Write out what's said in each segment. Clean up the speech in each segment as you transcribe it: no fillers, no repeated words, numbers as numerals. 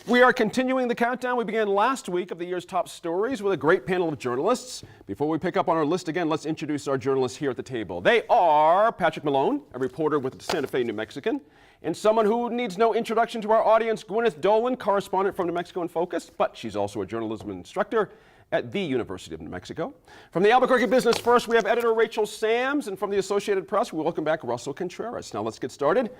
We are continuing the countdown we began last week of the year's top stories with a great panel of journalists. Before we pick up on our list again, let's introduce our journalists here at the table. They are Patrick Malone, a reporter with the Santa Fe New Mexican, and someone who needs no introduction to our audience, Gwyneth Dolan, correspondent from New Mexico in Focus, but she's also a journalism instructor at the University of New Mexico. From the Albuquerque Business First, we have editor Rachel Sams, and from the Associated Press, we welcome back Russell Contreras. Now let's get started.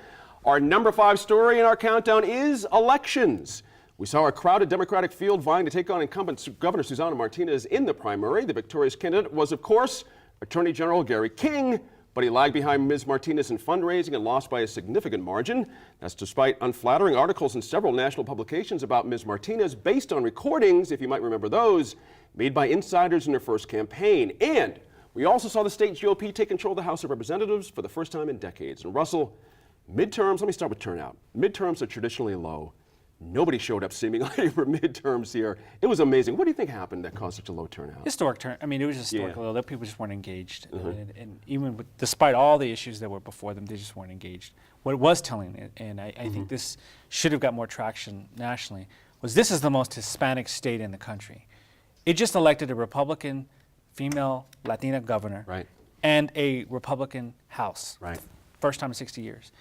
Our number 5 story in our countdown is elections. We saw a crowded Democratic field vying to take on incumbent Governor Susana Martinez in the primary. The victorious candidate was, of course, Attorney General Gary King, but he lagged behind Ms. Martinez in fundraising and lost by a significant margin. That's despite unflattering articles in several national publications about Ms. Martinez based on recordings, if you might remember those, made by insiders in her first campaign. And we also saw the state GOP take control of the House of Representatives for the first time in decades. And Russell, midterms, let me start with turnout. Midterms are traditionally low. Nobody showed up seemingly for midterms here. It was amazing. What do you think happened that caused such a low turnout? Historic turn. I mean, it was historical. Yeah. People just weren't engaged, and even despite all the issues that were before them, they just weren't engaged. What it was telling, and I think this should have got more traction nationally, was this is the most Hispanic state in the country. It just elected a Republican, female, Latina governor, and a Republican House. First time in 60 years.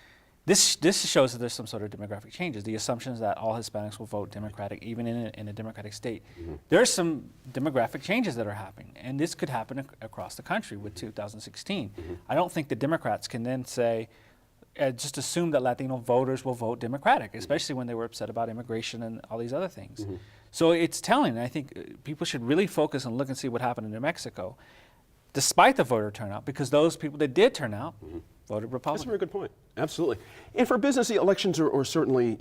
This shows that there's some sort of demographic changes. The assumption is that all Hispanics will vote Democratic, even in a Democratic state. There's some demographic changes that are happening, and this could happen across the country with 2016. I don't think the Democrats can then say, just assume that Latino voters will vote Democratic, especially when they were upset about immigration and all these other things. So it's telling. I think people should really focus and look and see what happened in New Mexico, despite the voter turnout, because those people that did turn out voted Republican. That's a very good point. Absolutely. And for business, the elections are certainly,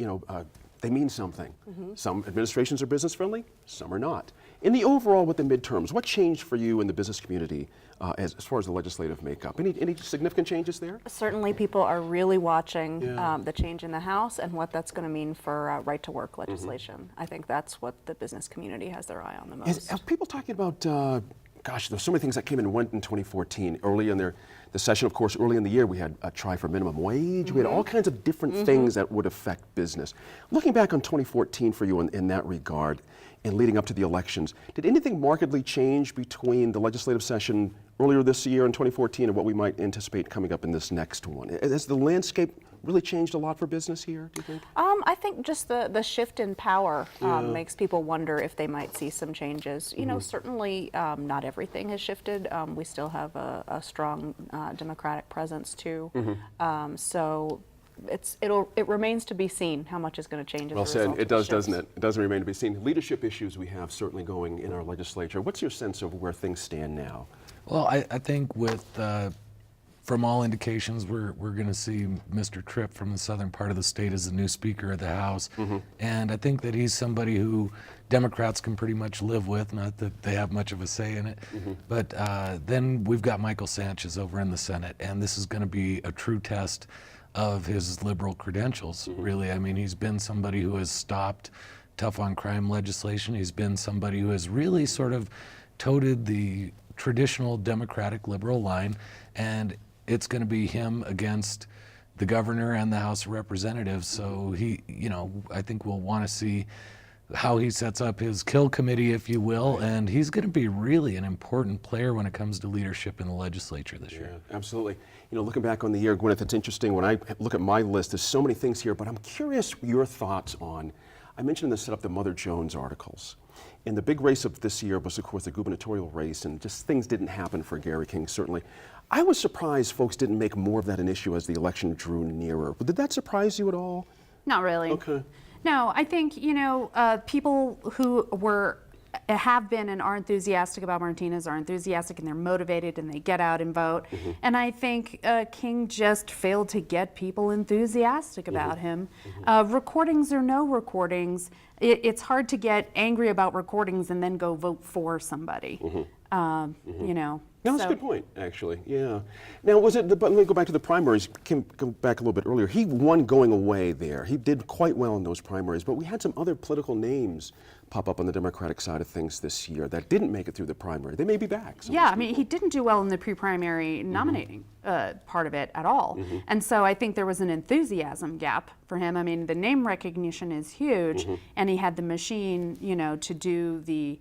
they mean something. Some administrations are business friendly, some are not. In the overall with the midterms, what changed for you in the business community as far as the legislative makeup? Any significant changes there? Certainly people are really watching the change in the House and what that's going to mean for right-to-work legislation. I think that's what the business community has their eye on the most. Are people talking about, gosh, there's so many things that came and went in 2014. Early in the session, of course, early in the year, we had a try for minimum wage. We had all kinds of different things that would affect business. Looking back on 2014 for you in that regard and leading up to the elections, did anything markedly change between the legislative session earlier this year in 2014 and what we might anticipate coming up in this next one? Has the landscape really changed a lot for business here, do you think? I think just the shift in power makes people wonder if they might see some changes. You know, certainly not everything has shifted. We still have a strong Democratic presence too. So it remains to be seen how much is going to change as a result. Well said. It does, doesn't it? It does remain to be seen. Leadership issues we have certainly going in our legislature. What's your sense of where things stand now? Well, I think with from all indications, we're going to see Mr. Tripp from the southern part of the state as the new Speaker of the House. And I think that he's somebody who Democrats can pretty much live with, not that they have much of a say in it. But then we've got Michael Sanchez over in the Senate, and this is going to be a true test of his liberal credentials, really. I mean, he's been somebody who has stopped tough on crime legislation. He's been somebody who has really sort of toted the traditional Democratic liberal line, and it's going to be him against the governor and the House of Representatives. So he, I think we'll want to see how he sets up his kill committee, if you will, and he's going to be really an important player when it comes to leadership in the legislature this year. Absolutely. Looking back on the year, Gwyneth, it's interesting. When I look at my list, there's so many things here, but I'm curious your thoughts on, I mentioned in the setup the Mother Jones articles. And the big race of this year was, of course, the gubernatorial race, and just things didn't happen for Gary King, certainly. I was surprised folks didn't make more of that an issue as the election drew nearer. Did that surprise you at all? Not really. Okay. No, I think, people who have been and are enthusiastic about Martinez are enthusiastic and they're motivated and they get out and vote. And I think King just failed to get people enthusiastic about him. Recordings or no recordings, it's hard to get angry about recordings and then go vote for somebody. You know. No, that's so- a good point, actually. Yeah. Now, was it? But let me go back to the primaries. Kim, go back a little bit earlier. He won going away there. He did quite well in those primaries. But we had some other political names pop up on the Democratic side of things this year that didn't make it through the primary. They may be back. some of Yeah, these I mean, people. he didn't do well in the pre-primary nominating part of it at all. And so I think there was an enthusiasm gap for him. I mean, the name recognition is huge, and he had the machine, you know, to do the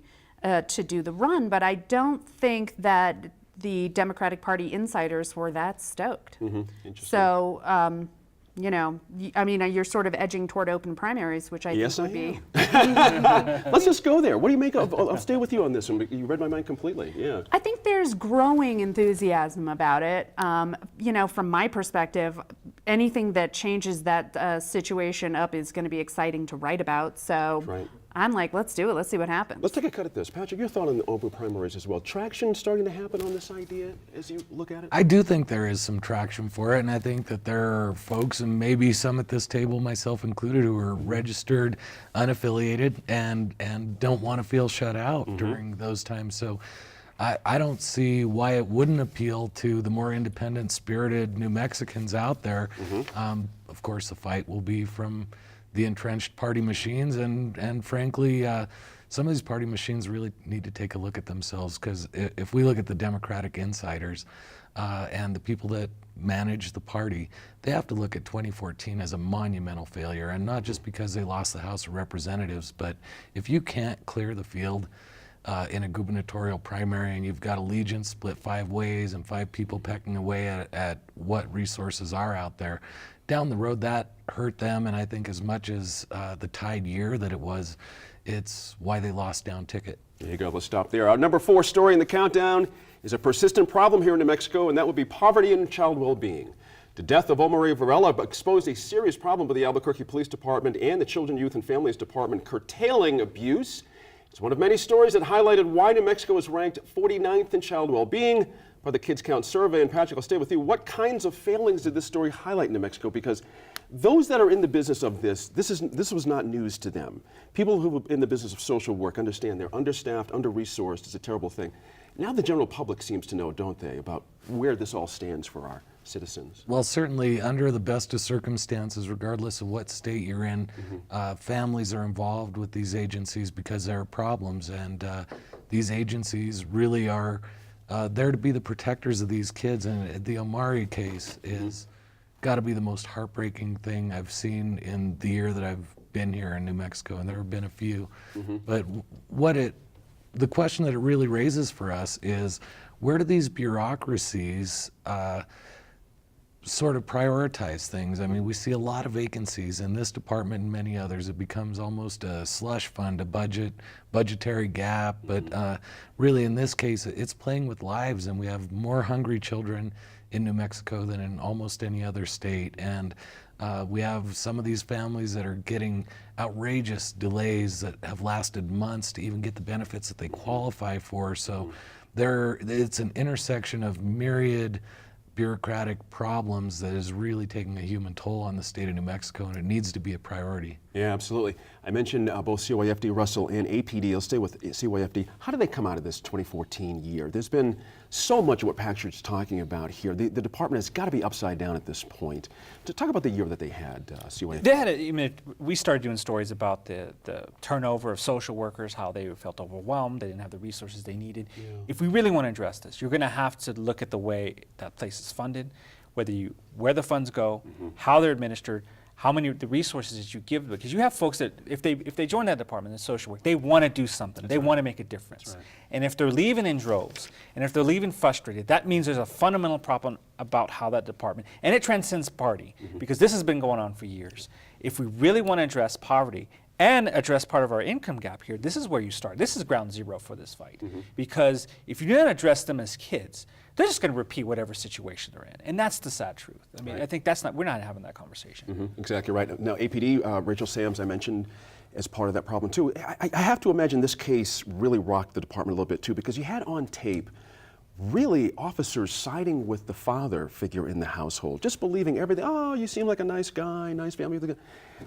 run. But I don't think that the Democratic Party insiders were that stoked. Interesting. So, you know, I mean, you're sort of edging toward open primaries, which I Yes, think I would am. be. Let's just go there. What do you make of? I'll stay with you on this one. You read my mind completely. Yeah. I think there's growing enthusiasm about it. You know, from my perspective, anything that changes that situation up is going to be exciting to write about. So Right. I'm like, let's do it. Let's see what happens. Let's take a cut at this. Patrick, your thought on the open primaries as well. Traction starting to happen on this idea as you look at it? I do think there is some traction for it, and I think that there are folks, and maybe some at this table, myself included, who are registered, unaffiliated, and don't want to feel shut out during those times. So I don't see why it wouldn't appeal to the more independent, spirited New Mexicans out there. Of course, the fight will be from the entrenched party machines, and frankly, some of these party machines really need to take a look at themselves, because if we look at the Democratic insiders and the people that manage the party, they have to look at 2014 as a monumental failure, and not just because they lost the House of Representatives, but if you can't clear the field in a gubernatorial primary and you've got allegiance split 5 ways and 5 people pecking away at what resources are out there, down the road that hurt them. And I think as much as the tied year that it was, it's why they lost down ticket. There you go. Let's stop there. Our number 4 story in the countdown is a persistent problem here in New Mexico, and that would be poverty and child well-being. The death of Omari Varela exposed a serious problem with the Albuquerque Police Department and the Children, Youth, and Families Department curtailing abuse. It's one of many stories that highlighted why New Mexico is ranked 49th in child well-being by the Kids Count survey. And Patrick, I'll stay with you. What kinds of failings did this story highlight in New Mexico? Because those that are in the business of this was not news to them. People who are in the business of social work understand they're understaffed, under-resourced. It's a terrible thing. Now the general public seems to know, don't they, about where this all stands for our citizens. Well, certainly under the best of circumstances, regardless of what state you're in, families are involved with these agencies because there are problems, and these agencies really are there to be the protectors of these kids. And the Omari case is got to be the most heartbreaking thing I've seen in the year that I've been here in New Mexico, and there have been a few. But the question that it really raises for us is, where do these bureaucracies sort of prioritize things? I mean, we see a lot of vacancies in this department and many others. It becomes almost a slush fund, a budgetary gap. But really, in this case, it's playing with lives, and we have more hungry children in New Mexico than in almost any other state. And we have some of these families that are getting outrageous delays that have lasted months to even get the benefits that they qualify for. So it's an intersection of myriad bureaucratic problems that is really taking a human toll on the state of New Mexico, and it needs to be a priority. Yeah, absolutely. I mentioned both CYFD, Russell, and APD. I'll stay with CYFD. How did they come out of this 2014 year? There's been so much of what Patrick's talking about here. The department has got to be upside down at this point. To talk about the year that they had, CYFD. They had we started doing stories about the turnover of social workers, how they felt overwhelmed, they didn't have the resources they needed. Yeah. If we really want to address this, you're going to have to look at the way that place is funded, where the funds go, how they're administered, how many the resources that you give them. Because you have folks that if they join that department in social work, they want to do something. They want to make a difference. Right. And if they're leaving in droves, and if they're leaving frustrated, that means there's a fundamental problem about how that department, and it transcends party, because this has been going on for years. If we really want to address poverty and address part of our income gap here, this is where you start. This is ground zero for this fight. Because if you don't address them as kids, they're just going to repeat whatever situation they're in. And that's the sad truth. I mean, I think we're not having that conversation. Exactly right. Now, APD, Rachel Sams, I mentioned as part of that problem too. I have to imagine this case really rocked the department a little bit too, because you had on tape really officers siding with the father figure in the household, just believing everything. Oh, you seem like a nice guy, nice family.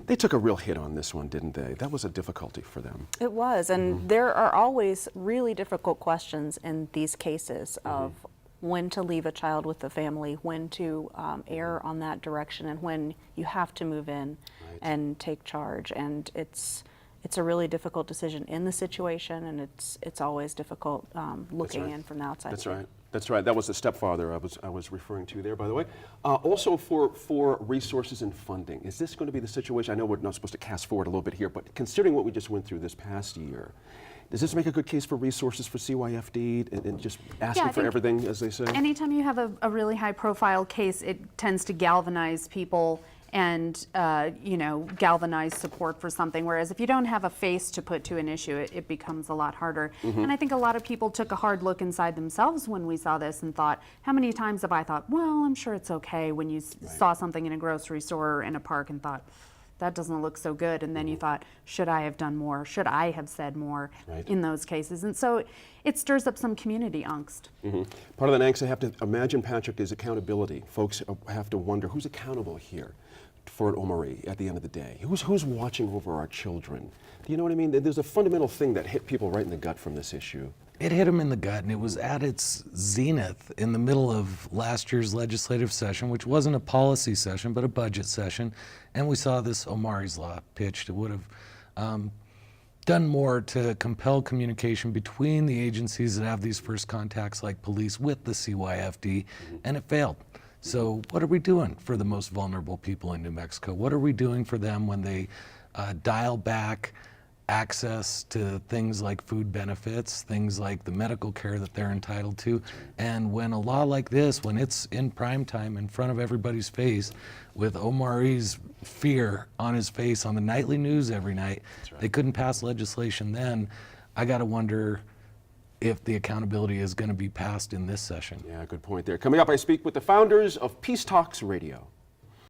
They took a real hit on this one, didn't they? That was a difficulty for them. It was, and there are always really difficult questions in these cases of when to leave a child with the family, when to err on that direction, and when you have to move in and take charge. And it's a really difficult decision in the situation, and it's always difficult looking in from the outside. That's right. That's right. That was the stepfather I was referring to there, by the way. Also for resources and funding, is this going to be the situation? I know we're not supposed to cast forward a little bit here, but considering what we just went through this past year, does this make a good case for resources for CYFD and just asking for everything, as they say? Anytime you have a really high-profile case, it tends to galvanize people and galvanize support for something. Whereas if you don't have a face to put to an issue, it becomes a lot harder. And I think a lot of people took a hard look inside themselves when we saw this and thought, how many times have I thought, well, I'm sure it's okay, when you saw something in a grocery store or in a park and thought, that doesn't look so good. And then you thought, should I have done more? Should I have said more in those cases? And so it stirs up some community angst. Part of that angst, I have to imagine, Patrick, is accountability. Folks have to wonder, who's accountable here for an Omari at the end of the day? Who's watching over our children? Do you know what I mean? There's a fundamental thing that hit people right in the gut from this issue. It hit him in the gut, and it was at its zenith in the middle of last year's legislative session, which wasn't a policy session, but a budget session. And we saw this Omari's Law pitched. It would have done more to compel communication between the agencies that have these first contacts, like police, with the CYFD, and it failed. So what are we doing for the most vulnerable people in New Mexico? What are we doing for them when they dial back access to things like food benefits, things like the medical care that they're entitled to? And when a law like this, when it's in prime time in front of everybody's face, with Omari's fear on his face on the nightly news every night, they couldn't pass legislation then. I got to wonder if the accountability is going to be passed in this session. Yeah, good point there. Coming up, I speak with the founders of Peace Talks Radio.